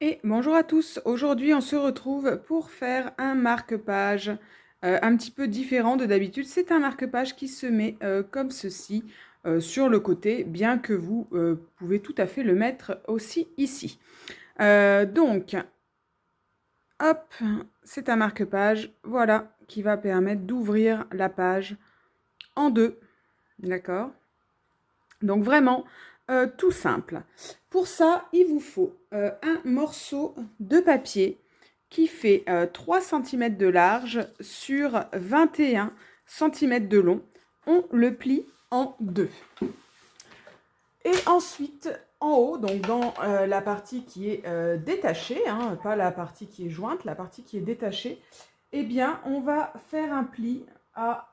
Et bonjour à tous, aujourd'hui on se retrouve pour faire un marque-page un petit peu différent de d'habitude. C'est un marque-page qui se met comme ceci sur le côté, bien que vous pouvez tout à fait le mettre aussi ici. Donc, hop, c'est un marque-page, voilà, qui va permettre d'ouvrir la page en deux, d'accord? Donc vraiment, tout simple. Pour ça, il vous faut un morceau de papier qui fait 3 cm de large sur 21 cm de long. On le plie en deux. Et ensuite, en haut, donc dans la partie qui est détachée, hein, pas la partie qui est jointe, la partie qui est détachée, eh bien, on va faire un pli à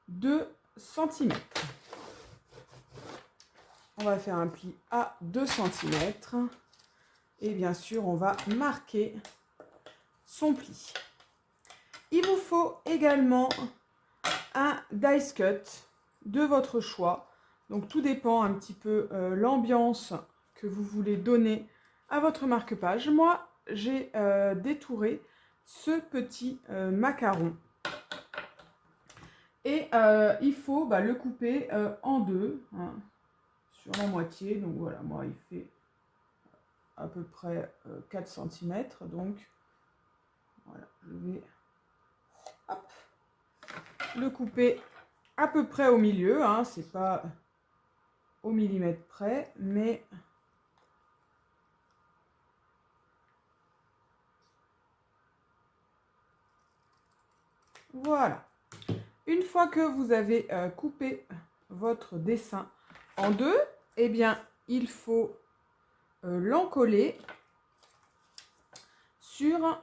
2 cm. On va faire un pli à 2 cm. Et bien sûr, on va marquer son pli. Il vous faut également un dice cut de votre choix. Donc tout dépend un petit peu l'ambiance que vous voulez donner à votre marque-page. Moi, j'ai détouré ce petit macaron. Et il faut le couper en deux, hein, sur la moitié. Donc voilà, moi il fait à peu près 4 cm. Donc voilà, je vais hop, le couper à peu près au milieu, hein, c'est pas au millimètre près, mais voilà. Une fois que vous avez coupé votre dessin en deux, eh bien, il faut l'encoller sur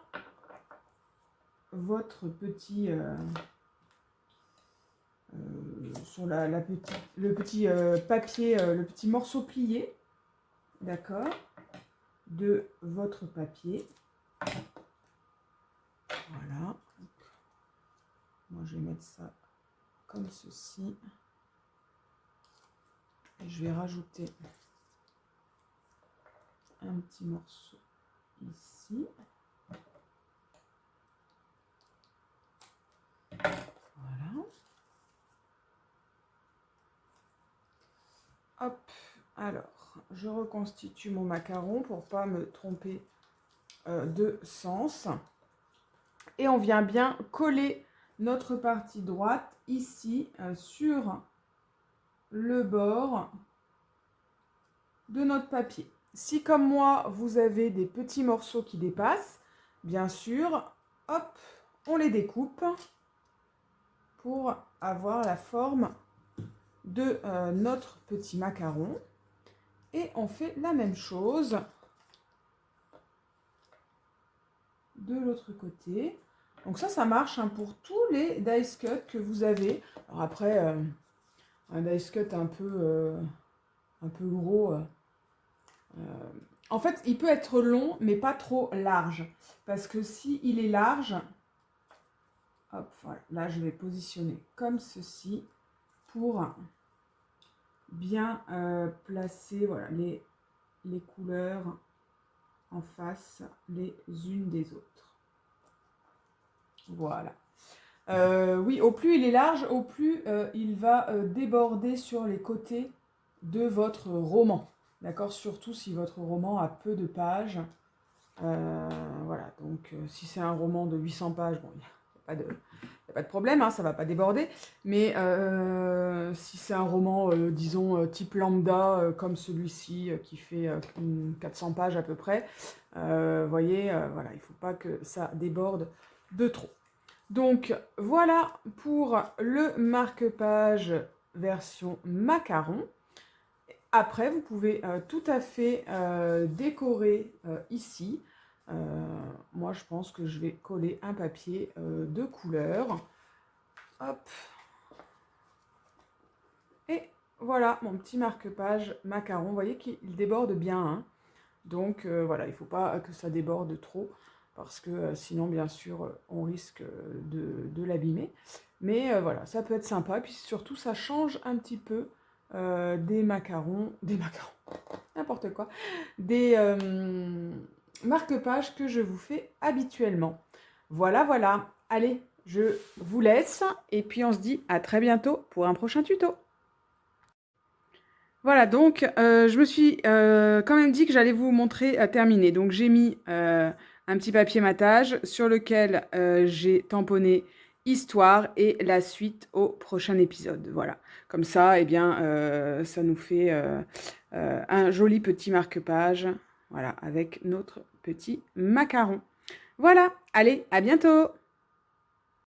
votre petit sur le petit papier, le petit morceau plié, d'accord, de votre papier. Voilà. Moi, je vais mettre ça comme ceci. Et je vais rajouter un petit morceau ici. Voilà. Hop. Alors, je reconstitue mon macaron pour ne pas me tromper de sens. Et on vient bien coller notre partie droite ici sur le bord de notre papier. Si comme moi, vous avez des petits morceaux qui dépassent, bien sûr, hop, on les découpe pour avoir la forme de notre petit macaron. Et on fait la même chose de l'autre côté. Donc ça marche hein, pour tous les dice cut que vous avez. Alors après, un dice cut un peu gros. En fait, il peut être long, mais pas trop large. Parce que si il est large, hop, voilà, là je vais positionner comme ceci pour bien placer voilà, les couleurs en face les unes des autres. Voilà. Oui, au plus il est large, au plus il va déborder sur les côtés de votre roman. D'accord? Surtout si votre roman a peu de pages. Voilà, donc si c'est un roman de 800 pages, bon, il n'y a pas de problème, hein, ça ne va pas déborder. Mais si c'est un roman, disons, type lambda, comme celui-ci, qui fait 400 pages à peu près, voyez, voilà, il ne faut pas que ça déborde de trop. Donc voilà pour le marque-page version macaron. Après, vous pouvez tout à fait décorer ici. Moi, je pense que je vais coller un papier de couleur. Hop. Et voilà mon petit marque-page macaron. Vous voyez qu'il déborde bien. Hein. Donc voilà, il ne faut pas que ça déborde trop. Parce que sinon, bien sûr, on risque de l'abîmer. Mais voilà, ça peut être sympa. Et puis surtout, ça change un petit peu des macarons, n'importe quoi, des marque-pages que je vous fais habituellement. Voilà, voilà. Allez, je vous laisse et puis on se dit à très bientôt pour un prochain tuto. Voilà, donc je me suis quand même dit que j'allais vous montrer terminé. Donc j'ai mis un petit papier matage sur lequel j'ai tamponné histoire et la suite au prochain épisode. Voilà, comme ça, eh bien, ça nous fait un joli petit marque-page, voilà, avec notre petit macaron. Voilà, allez, à bientôt!